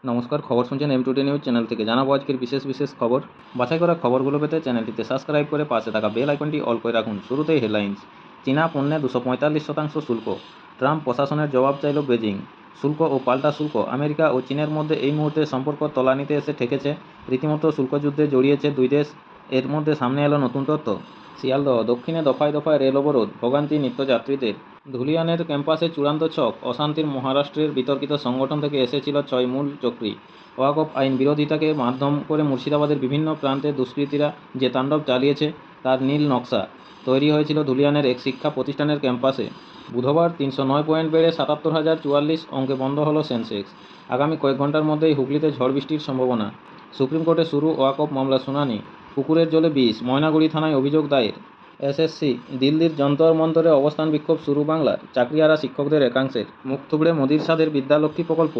নমস্কার, খবর শুনছেন M2D নিউজ চ্যানেল থেকে। জানাবো আজকের বিশেষ খবর। বাছাই করা খবরগুলো পেতে চ্যানেলটিতে সাবস্ক্রাইব করে পাশে থাকা বেল আইকনটি অল করে রাখুন। শুরুতেই হেডলাইন্স। চীনা পণ্যে 245% শুল্ক, ট্রাম্প প্রশাসনের জবাব চাইল বেজিং। শুল্ক ও পাল্টা শুল্ক, আমেরিকা ও চীনের মধ্যে এই মুহূর্তে সম্পর্ক তলানিতে এসে ঠেকেছে। রীতিমতো শুল্কযুদ্ধে জড়িয়েছে দুই দেশ। এর মধ্যে সামনে এলো নতুন তথ্য। শিয়ালদহ দক্ষিণে দফায় দফায় রেল অবরোধ, ভোগান্তি নিত্যযাত্রীদের। ধুলিয়ানের ক্যাম্পাসে চূড়ান্ত ছক, অশান্তির মহারাষ্ট্রের বিতর্কিত সংগঠন থেকে এসেছিল 6 মূল চক্রী। ওয়াকফ আইন বিরোধিতাকে মাধ্যম করে মুর্শিদাবাদের বিভিন্ন প্রান্তে দুষ্কৃতীরা যে তাণ্ডব চালিয়েছে তার নীল নকশা তৈরি হয়েছিল ধুলিয়ানের এক শিক্ষা প্রতিষ্ঠানের ক্যাম্পাসে। বুধবার 309 পয়েন্ট বেড়ে 77,044 অঙ্কে বন্ধ হলো সেন্সেক্স। আগামী কয়েক ঘন্টার মধ্যেই হুগলিতে ঝড় বৃষ্টির সম্ভাবনা। সুপ্রিম কোর্টে শুরু ওয়াকফ মামলা শুনানি। পুকুরের জলে বিষ, ময়নাগুড়ি থানায় অভিযোগ দায়ের। এসএসসি, দিল্লির যন্তর মন্তরে অবস্থান বিক্ষোভ শুরু বাংলার। চাকরিহারা শিক্ষকদের একাংশের। মুখ থুবড়ে মোদির স্বাদের বিদ্যালক্ষ্মী প্রকল্প।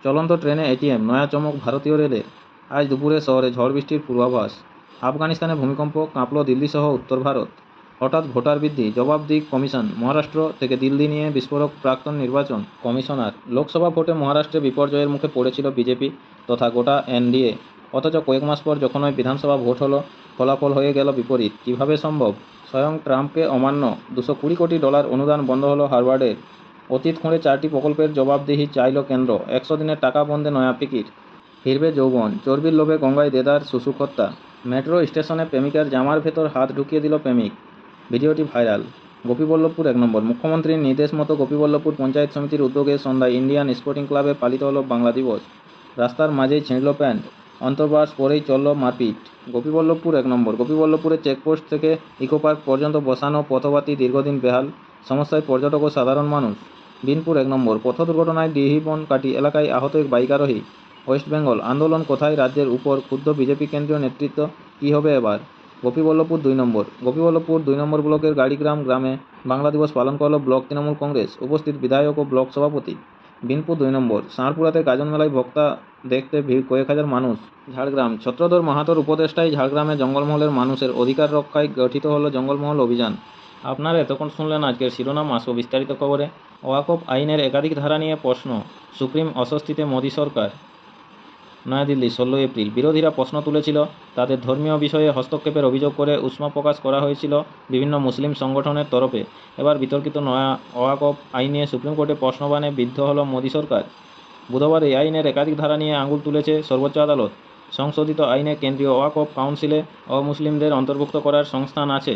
চলন্ত ট্রেনে এটিএম, নয়া চমক ভারতীয় রেলের। আজ দুপুরে শহরে ঝড় বৃষ্টির পূর্বাভাস। আফগানিস্তানে ভূমিকম্প, কাঁপল দিল্লিসহ উত্তর ভারত। হঠাৎ ভোটার বৃদ্ধি, জবাব দিক কমিশন। মহারাষ্ট্র থেকে দিল্লি নিয়ে বিস্ফোরক প্রাক্তন নির্বাচন কমিশনার। লোকসভা ভোটে মহারাষ্ট্রে বিপর্যয়ের মুখে পড়েছিল বিজেপি তথা গোটা এনডিএ। অথচ কয়েক মাস পর যখন ওই বিধানসভা ভোট হলো, ফলাফল হয়ে গেল বিপরীত। কিভাবে সম্ভব? স্বয়ং ট্রাম্পকে অমান্য। $220 কোটি অনুদান বন্ধ হলো হার্ভার্ডের। অতীত খুঁড়ে 4টি প্রকল্পের জবাবদিহি চাইল কেন্দ্র। 100 দিনের টাকা বন্ধে নয়া ফিকির। ফিরবে যৌবন, চর্বির লোভে গঙ্গায় দেদার শিশু হত্যা। মেট্রো স্টেশনে প্রেমিকার জামার ভেতর হাত ঢুকিয়ে দিল প্রেমিক। ভিডিওটি ভাইরাল। গোপীবল্লভপুর 1 নম্বর। মুখ্যমন্ত্রীর নির্দেশ মতো গোপীবল্লভপুর পঞ্চায়েত সমিতির উদ্যোগে সন্ধ্যায় ইন্ডিয়ান স্পোর্টিং ক্লাবে পালিত হলো বাংলা দিবস। রাস্তার মাঝেই ছিঁড়ল প্যান্ট, অন্তর্বাস পরেই চলল মারপিট। গোপীবল্লভপুর 1 নম্বর। গোপীবল্লভপুরের চেকপোস্ট থেকে ইকোপার্ক পর্যন্ত বসানো পথবাতি দীর্ঘদিন বেহাল, সমস্যায় পর্যটক ও সাধারণ মানুষ। বিনপুর 1 নম্বর। পথ দুর্ঘটনায় ডিহিবনকাটি এলাকায় আহত এক বাইক আরোহী। ওয়েস্ট বেঙ্গল আন্দোলন কোথায়, রাজ্যের উপর ক্ষুব্ধ বিজেপি কেন্দ্রীয় নেতৃত্ব, কী হবে এবার? গোপীবল্লভপুর 2 নম্বর। গোপীবল্লভপুর 2 নম্বর ব্লকের গাড়িগ্রাম গ্রামে বাংলা দিবস পালন করল ব্লক তৃণমূল কংগ্রেস। উপস্থিত বিধায়ক ও ব্লক সভাপতি। বিনপুর 2 নম্বর। ষাঁড়পুরাতে গাজন মেলায় ভক্তা দেখতে ভিড় কয়েক হাজার মানুষ। ঝাড়গ্রাম, ছত্রধর মাহাতোর উপদেষ্টায় ঝাড়গ্রামে জঙ্গলমহলের মানুষের অধিকার রক্ষায় গঠিত হলো জঙ্গলমহল অভিযান। আপনারা এতক্ষণ শুনলেন আজকের শিরোনাম। আসো বিস্তারিত খবরে। ওয়াকফ আইনের একাধিক ধারা নিয়ে প্রশ্ন, সুপ্রিম অস্বস্তিতে মোদী সরকার। নয়াদিল্লি, 16 এপ্রিল। বিরোধীরা প্রশ্ন তুলেছিল, তাদের ধর্মীয় বিষয়ে হস্তক্ষেপের অভিযোগ করে উষ্মা প্রকাশ করা হয়েছিল বিভিন্ন মুসলিম সংগঠনের তরফে। এবার বিতর্কিত নয়া ওয়াকফ আইন নিয়ে সুপ্রিম কোর্টে প্রশ্নবাণে বিদ্ধ হল মোদী সরকার। বুধবার এই আইনের একাধিক ধারা নিয়ে আঙুল তুলেছে সর্বোচ্চ আদালত। সংশোধিত আইনে কেন্দ্রীয় ওয়াকফ কাউন্সিলে অমুসলিমদের অন্তর্ভুক্ত করার সংস্থান আছে।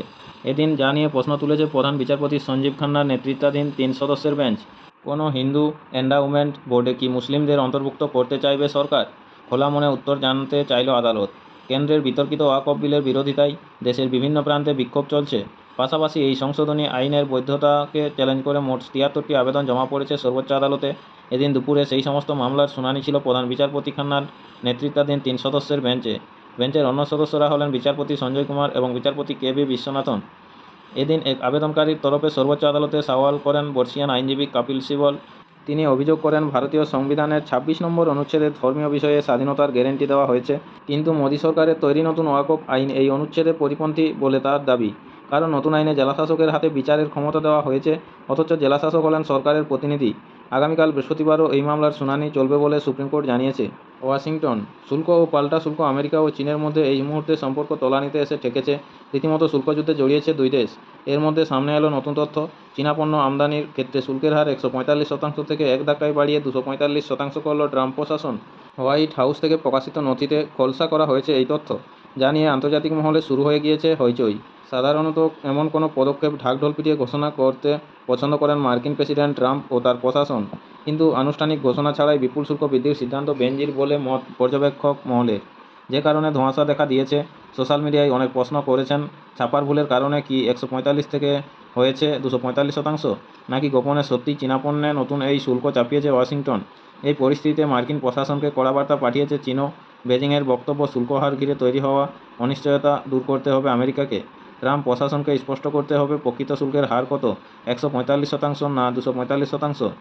এদিন যা নিয়ে প্রশ্ন তুলেছে প্রধান বিচারপতি সঞ্জীব খান্নার নেতৃত্বাধীন 3 সদস্যের বেঞ্চ। কোনো হিন্দু এন্ডাউমেন্ট বোর্ডে কি মুসলিমদের অন্তর্ভুক্ত করতে চাইবে সরকার? খোলা মনে উত্তর জানতে চাইল আদালত। কেন্দ্রের বিতর্কিত ওয়াকফ বিলের বিরোধিতায় দেশের বিভিন্ন প্রান্তে বিক্ষোভ চলছে। পাশাপাশি এই সংশোধনী আইনের বৈধতাকে চ্যালেঞ্জ করে মোট 73টি আবেদন জমা পড়েছে সর্বোচ্চ আদালতে। এদিন দুপুরে সেই সমস্ত মামলার শুনানি ছিল প্রধান বিচারপতি খান্নার নেতৃত্বাধীন 3 সদস্যের বেঞ্চে। বেঞ্চের অন্য সদস্যরা হলেন বিচারপতি সঞ্জয় কুমার এবং বিচারপতি কে.বি. বিশ্বনাথন। এদিন এক আবেদনকারীর তরফে সর্বোচ্চ আদালতে সওয়াল করেন বর্ষিয়ান আইনজীবী কপিল সিবল। তিনি অভিযোগ করেন, ভারতীয় সংবিধানের 26 নম্বর অনুচ্ছেদে ধর্মীয় বিষয়ে স্বাধীনতার গ্যারেন্টি দেওয়া হয়েছে, কিন্তু মোদী সরকারের তৈরি নতুন ওয়াকফ আইন এই অনুচ্ছেদের পরিপন্থী বলে তার দাবি। কারণ নতুন আইনে জেলাশাসকের হাতে বিচারের ক্ষমতা দেওয়া হয়েছে, অথচ জেলাশাসক হলেন সরকারের প্রতিনিধি। আগামীকাল বৃহস্পতিবারও এই মামলার শুনানি চলবে বলে সুপ্রিম কোর্ট জানিয়েছে। ওয়াশিংটন, শুল্ক ও পাল্টা শুল্ক, আমেরিকা ও চীনের মধ্যে এই মুহূর্তে সম্পর্ক তলানিতে এসে ঠেকেছে। রীতিমতো শুল্কযুদ্ধে জড়িয়েছে দুই দেশ। এর মধ্যে সামনে এলো নতুন তথ্য। চীনা পণ্য আমদানির ক্ষেত্রে শুল্কের হার 145% থেকে এক ধাক্কায় বাড়িয়ে 245% করল ট্রাম্প প্রশাসন। হোয়াইট হাউস থেকে প্রকাশিত নথিতে খোলসা করা হয়েছে এই তথ্য, যা নিয়ে আন্তর্জাতিক মহলে শুরু হয়ে গিয়েছে হইচই। সাধারণত এমন কোনো পদক্ষেপ ঢাকঢোল পিটিয়ে ঘোষণা করতে পছন্দ করেন মার্কিন প্রেসিডেন্ট ট্রাম্প ও তার প্রশাসন, কিন্তু আনুষ্ঠানিক ঘোষণা ছাড়াই বিপুল শুল্ক বৃদ্ধির সিদ্ধান্ত বেনজির বলে মত পর্যবেক্ষক মহলের। যে কারণে ধোঁয়াশা দেখা দিয়েছে। সোশ্যাল মিডিয়ায় অনেক প্রশ্ন করেছেন, ছাপার ভুলের কারণে কি 145 থেকে হয়েছে 245%, নাকি গোপনে সত্যিই চীনা পণ্যে নতুন এই শুল্ক চাপিয়েছে ওয়াশিংটন? এই পরিস্থিতিতে মার্কিন প্রশাসনকে কড়া বার্তা পাঠিয়েছে চীনও। বেজিংয়ের বক্তব্য, শুল্ক হার ঘিরে তৈরি হওয়া অনিশ্চয়তা দূর করতে হবে আমেরিকাকে। ট্রাম্প প্রশাসনকে স্পষ্ট করতে হবে প্রকৃত শুল্কের হার কত, 145% না 245%।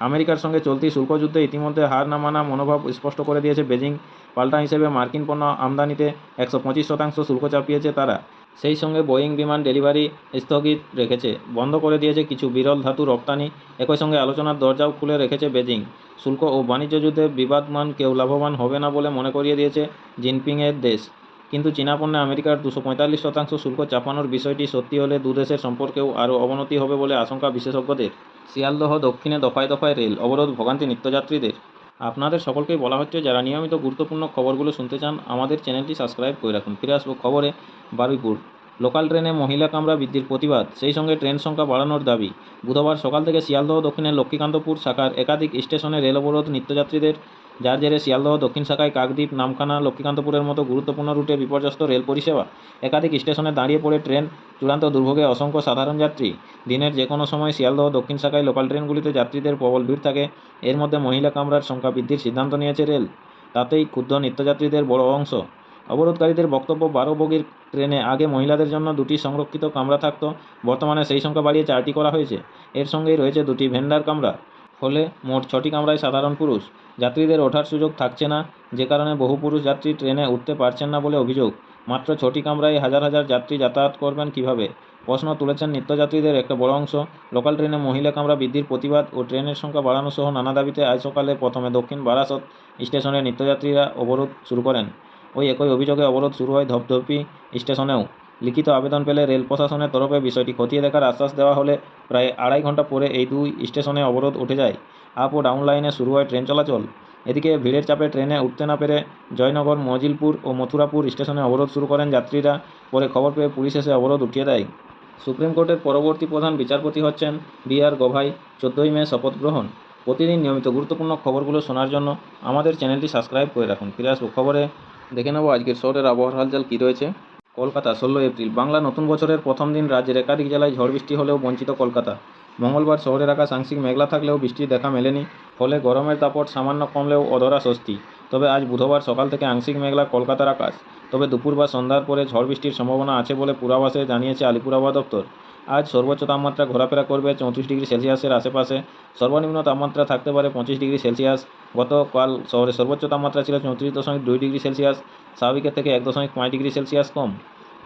আমেরিকার সঙ্গে চলতি শুল্কযুদ্ধে ইতিমধ্যে হার না মানা মনোভাব স্পষ্ট করে দিয়েছে বেজিং। পাল্টা হিসেবে মার্কিন পণ্য আমদানিতে 125% শুল্ক চাপিয়েছে তারা। সেই সঙ্গে বোয়িং বিমান ডেলিভারি স্থগিত রেখেছে, বন্ধ করে দিয়েছে কিছু বিরল ধাতু রপ্তানি। একই সঙ্গে আলোচনার দরজাও খুলে রেখেছে বেজিং। শুল্ক ও বাণিজ্য যুদ্ধে বিবাদমান কেউ লাভবান হবে না বলে মনে করিয়ে দিয়েছে জিনপিংয়ের দেশ। কিন্তু চীনা পণ্যে আমেরিকার 245% শুল্ক চাপানোর বিষয়টি সত্যি হলে দুদেশের সম্পর্কেও আরও অবনতি হবে বলে আশঙ্কা বিশেষজ্ঞদের। শিয়ালদহ দক্ষিণে দফায় দফায় রেল অবরোধ, ভোগান্তি নিত্যযাত্রীদের। আপনাদের সকলকেই বলা হচ্ছে, যারা নিয়মিত গুরুত্বপূর্ণ খবরগুলো শুনতে চান আমাদের চ্যানেলটি সাবস্ক্রাইব করে রাখুন। ফিরে আসবো খবরে। বারুইপুর লোকাল ট্রেনে মহিলা কামরা বৃদ্ধির প্রতিবাদ, সেই সঙ্গে ট্রেন সংখ্যা বাড়ানোর দাবি। বুধবার সকাল থেকে শিয়ালদহ দক্ষিণের লক্ষ্মীকান্তপুর শাখার একাধিক স্টেশনে রেল অবরোধ নিত্যযাত্রীদের, যার জেরে শিয়ালদহ দক্ষিণ শাখায় কাকদ্বীপ, নামখানা, লক্ষ্মীকান্তপুরের মতো গুরুত্বপূর্ণ রুটে বিপর্যস্ত রেল পরিষেবা। একাধিক স্টেশনে দাঁড়িয়ে পড়ে ট্রেন, চূড়ান্ত দুর্ভোগে অসংখ্য সাধারণ যাত্রী। দিনের যে কোনো সময় শিয়ালদহ দক্ষিণ শাখায় লোকাল ট্রেনগুলিতে যাত্রীদের প্রবল ভিড় থাকে। এর মধ্যে মহিলা কামরার সংখ্যা বৃদ্ধির সিদ্ধান্ত নিয়েছে রেল। তাতেই ক্ষুব্ধ নিত্যযাত্রীদের বড় অংশ। অবরোধকারীদের বক্তব্য, 12 বগির ট্রেনে আগে মহিলাদের জন্য 2টি সংরক্ষিত কামরা থাকত, বর্তমানে সেই সংখ্যা বাড়িয়ে 4টি করা হয়েছে। এর সঙ্গেই রয়েছে 2টি ভেন্ডার কামরা। ফলে মোট 6টি কামরায় সাধারণ পুরুষ যাত্রীদের ওঠার সুযোগ থাকছে না, যে কারণে বহু পুরুষ যাত্রী ট্রেনে উঠতে পারছেন না বলে অভিযোগ। মাত্র 6টি কামরায় হাজার হাজার যাত্রী যাতায়াত করবেন কীভাবে, প্রশ্ন তুলেছেন নিত্যযাত্রীদের একটা বড় অংশ। লোকাল ট্রেনে মহিলা কামরা বৃদ্ধির প্রতিবাদ ও ট্রেনের সংখ্যা বাড়ানো সহ নানা দাবিতে আজ সকালে প্রথমে দক্ষিণ বারাসত স্টেশনে নিত্যযাত্রীরা অবরোধ শুরু করেন। ওই একই অভিযোগে অবরোধ শুরু হয় ধপধপি স্টেশনেও। লিখিত আবেদন পেলে রেল প্রশাসনের তরফে বিষয়টি খতিয়ে দেখার আশ্বাস দেওয়া হলে প্রায় 2.5 ঘন্টা পরে এই দুই স্টেশনে অবরোধ উঠে যায়। আপ ও ডাউন লাইনে শুরু হয় ট্রেন চলাচল। এদিকে ভিড়ের চাপে ট্রেনে উঠতে না পেরে জয়নগর, মজিলপুর ও মথুরাপুর স্টেশনে অবরোধ শুরু করেন যাত্রীরা। পরে খবর পেয়ে পুলিশ এসে অবরোধ উঠিয়ে দেয়। সুপ্রিম কোর্টের পরবর্তী প্রধান বিচারপতি হচ্ছেন বি.আর. গভাই। 14ই মে শপথ গ্রহণ। প্রতিদিন নিয়মিত গুরুত্বপূর্ণ খবরগুলো শোনার জন্য আমাদের চ্যানেলটি সাবস্ক্রাইব করে রাখুন। ফিরে আসবো খবরে। দেখে নেব আজকের শহরের আবহাওয়ার হালচাল কী রয়েছে। কলকাতা 16 এপ্রিল বাংলা নতুন বছরের প্রথম দিন রাজ্যের একাধিক জেলায় ঝড় বৃষ্টি হলেও বঞ্চিত কলকাতা। মঙ্গলবার শহরের আকাশ আংশিক মেঘলা থাকলেও বৃষ্টির দেখা মেলেনি, ফলে গরমের দাপট সামান্য কমলেও অধরা স্বস্তি। তবে আজ বুধবার সকাল থেকে আংশিক মেঘলা কলকাতার আকাশ, তবে দুপুর বা সন্ধ্যার পরে ঝড় বৃষ্টির সম্ভাবনা আছে বলে পূর্বাভাসে জানিয়েছে আলিপুর আবহাওয়া দপ্তর। আজ সর্বোচ্চ তাপমাত্রা ঘোরাফেরা করবে 34 ডিগ্রি সেলসিয়াসের আশেপাশে, সর্বনিম্ন তাপমাত্রা থাকতে পারে 25 ডিগ্রি সেলসিয়াস। গতকাল শহরে সর্বোচ্চ তাপমাত্রা ছিল 34.2 ডিগ্রি সেলসিয়াস, স্বাভাবিকের থেকে 1.5 ডিগ্রি সেলসিয়াস কম।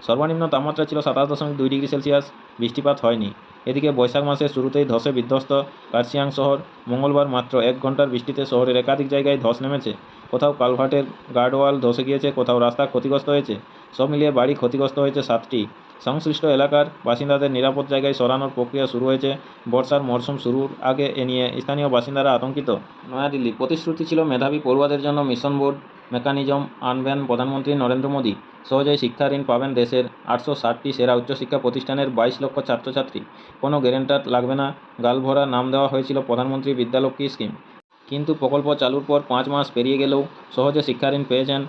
সর্বনিম্ন তাপমাত্রা ছিল 27.2 ডিগ্রি সেলসিয়াস। বৃষ্টিপাত হয়নি। এদিকে বৈশাখ মাসের শুরুতেই ধসে বিধ্বস্ত কার্শিয়াং শহর। মঙ্গলবার মাত্র 1 ঘন্টার বৃষ্টিতে শহরের একাধিক জায়গায় ধস নেমেছে। কোথাও কালভার্টের গার্ডওয়াল ধসে গিয়েছে, কোথাও রাস্তা ক্ষতিগ্রস্ত হয়েছে। সব মিলিয়ে বাড়ি ক্ষতিগ্রস্ত হয়েছে 7টি। সংশ্লিষ্ট এলাকার বাসিন্দাদের নিরাপদ জায়গায় সরানোর প্রক্রিয়া শুরু হয়েছে। বর্ষার মরশুম শুরুর আগে এ নিয়ে স্থানীয় বাসিন্দারা আতঙ্কিত। নয়াদিল্লি প্রতিশ্রুতি ছিল মেধাবী পড়ুয়াদের জন্য মিশন বোর্ড মেকানিজম আনবেন প্রধানমন্ত্রী নরেন্দ্র মোদী। সহজেই শিক্ষা ঋণ পাবেন দেশের 860টি সেরা উচ্চশিক্ষা প্রতিষ্ঠানের 22 লক্ষ ছাত্রছাত্রী। কোনো গ্যারেন্টার লাগবে না, গালভরা নাম দেওয়া হয়েছিল প্রধানমন্ত্রী বিদ্যালক্ষ্মী স্কিম। কিন্তু প্রকল্প চালুর পর 5 মাস পেরিয়ে গেলেও সহজে শিক্ষা ঋণ পেয়েছেন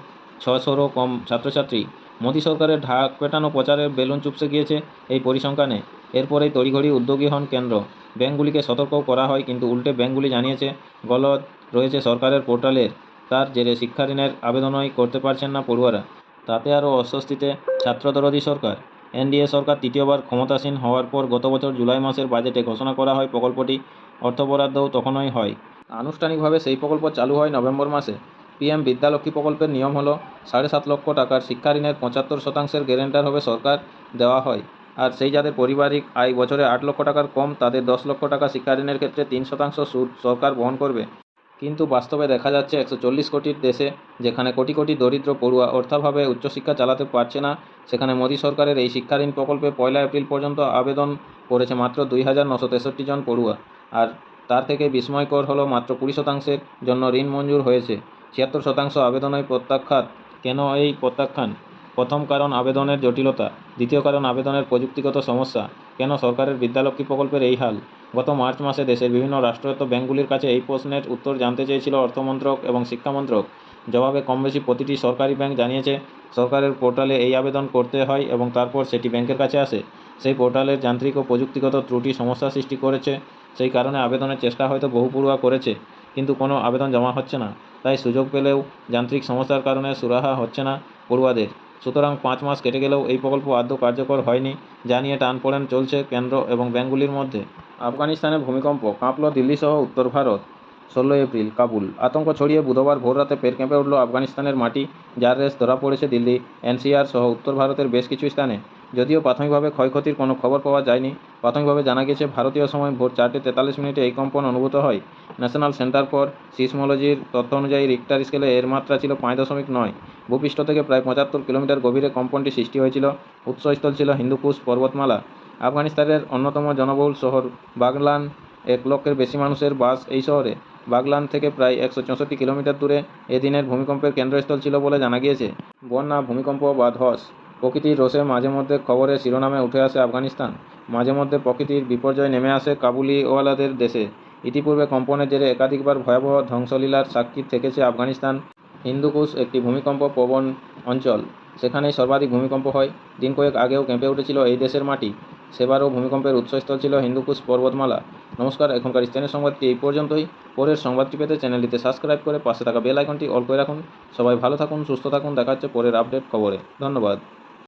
600রও কম ছাত্রছাত্রী। মোদী সরকারের ঢাক পেটানো প্রচারের বেলুন চুপসে গিয়েছে এই পরিসংখ্যানে। এরপরেই তড়িঘড়ি উদ্যোগী হন কেন্দ্র। ব্যাংকগুলিকে সতর্কও করা হয়, কিন্তু উল্টে ব্যাংকগুলি জানিয়েছে গলদ রয়েছে সরকারের পোর্টালের। তার জেরে শিক্ষা ঋণের আবেদনই করতে পারছেন না পড়ুয়ারা। তাতে আরও অস্বস্তিতে ছাত্রদরদি সরকার। এনডিএ সরকার তৃতীয়বার ক্ষমতাসীন হওয়ার পর গত বছর জুলাই মাসের বাজেটে ঘোষণা করা হয় প্রকল্পটি। অর্থ বরাদ্দও তখনই হয়। আনুষ্ঠানিকভাবে সেই প্রকল্প চালু হয় নভেম্বর মাসে। পিএম বিদ্যালক্ষ্মী প্রকল্পের নিয়ম হলো 7.5 লক্ষ টাকার শিক্ষা ঋণের 75% গ্যারেন্টার হবে সরকার, দেওয়া হয়। আর সেই যাদের পারিবারিক আয় বছরে 8 লক্ষ টাকার কম, তাদের 10 লক্ষ টাকা শিক্ষা ঋণের ক্ষেত্রে 3% সুদ সরকার বহন করবে। কিন্তু বাস্তবে দেখা যাচ্ছে 140 কোটির দেশে, যেখানে কোটি কোটি দরিদ্র পড়ুয়া অর্থাভাবে উচ্চশিক্ষা চালাতে পারছে না, সেখানে মোদী সরকারের এই শিক্ষা ঋণ প্রকল্পে 1 এপ্রিল পর্যন্ত আবেদন করেছে মাত্র 2,963 জন পড়ুয়া। আর তার থেকে বিস্ময়কর হলো মাত্র 20% জন্য ঋণ মঞ্জুর হয়েছে। 76% আবেদনই প্রত্যাখ্যাত। কেন এই প্রত্যাখ্যান? প্রথম কারণ আবেদনের জটিলতা, দ্বিতীয় কারণ আবেদনের প্রযুক্তিগত সমস্যা। কেন সরকারের বিদ্যালক্ষ্মী প্রকল্পের এই হাল? গত মার্চ মাসে দেশের বিভিন্ন রাষ্ট্রায়ত্ত ব্যাংকগুলির কাছে এই প্রশ্নের উত্তর জানতে চেয়েছিল অর্থমন্ত্রক এবং শিক্ষামন্ত্রক। জবাবে কমবেশি প্রতিটি সরকারি ব্যাংক জানিয়েছে সরকারের পোর্টালে এই আবেদন করতে হয় এবং তারপর সেটি ব্যাংকের কাছে আসে। সেই পোর্টালের যান্ত্রিক ও প্রযুক্তিগত ত্রুটি সমস্যা সৃষ্টি করেছে। সেই কারণে আবেদনের চেষ্টা হয়তো বহু পড়ুয়া করেছে, কিন্তু কোনো আবেদন জমা হচ্ছে না। তাই সুযোগ পেলেও যান্ত্রিক সমস্যার কারণে সুরাহা হচ্ছে না পড়ুয়াদের। সুতরাং 5 মাস কেটে গেলেও এই প্রকল্প আদৌ কার্যকর হয়নি, যা নিয়ে টানপোড়েন চলছে কেন্দ্র এবং ব্যাংকগুলির মধ্যে। আফগানিস্তানে ভূমিকম্প, কাঁপল দিল্লিসহ উত্তর ভারত। 16 এপ্রিল কাবুল আতঙ্ক ছড়িয়ে বুধবার ভোররাতে ফের কেঁপে উঠল আফগানিস্তানের মাটি, যার রেশ ধরা পড়েছে দিল্লি, এনসিআর সহ উত্তর ভারতের বেশ কিছু স্থানে। যদিও প্রাথমিকভাবে ক্ষয়ক্ষতির কোনো খবর পাওয়া যায়নি। প্রাথমিকভাবে জানা গেছে ভারতীয় সময় ভোর 4:43 এই কম্পন অনুভূত হয়। ন্যাশনাল সেন্টার ফর সিসমোলজির তথ্য অনুযায়ী রিক্টার স্কেলে এর মাত্রা ছিল 5.9। ভূপৃষ্ঠ থেকে প্রায় 75 কিলোমিটার গভীরে কম্পনটি সৃষ্টি হয়েছিল। উৎসস্থল ছিল হিন্দুকুশ পর্বতমালা। আফগানিস্তানের অন্যতম জনবহুল শহর বাগলান, 1 লক্ষের বেশি মানুষের বাস এই শহরে। বাগলান থেকে প্রায় 164 কিলোমিটার দূরে এদিনের ভূমিকম্পের কেন্দ্রস্থল ছিল বলে জানা গিয়েছে। বন্যা, ভূমিকম্প বা ধস, প্রকৃতির রোষে মাঝে মধ্যে খবরের শিরোনামে উঠে আসে আফগানিস্তান। মাঝে মধ্যে প্রকৃতির বিপর্যয় নেমে আসে কাবুলিওয়ালাদের দেশে। ইতিপূর্বে কম্পনের জেরে একাধিকবার ভয়াবহ ধ্বংসলীলার সাক্ষী থেকেছে আফগানিস্তান। হিন্দুকুশ একটি ভূমিকম্প প্রবণ অঞ্চল, সেখানেই সর্বাধিক ভূমিকম্প হয়। দিন কয়েক আগেও কেঁপে উঠেছিল এই দেশের মাটি। সেবারও ভূমিকম্পের উৎসস্থল ছিল হিন্দুকুশ পর্বতমালা। নমস্কার, এখনকার স্থানীয় সংবাদটি এই পর্যন্তই। পরের সংবাদটি পেতে চ্যানেলটিতে সাবস্ক্রাইব করে পাশে থাকা বেল আইকনটি অল করে রাখুন। সবাই ভালো থাকুন, সুস্থ থাকুন। দেখা হচ্ছে পরের আপডেট খবরে। ধন্যবাদ।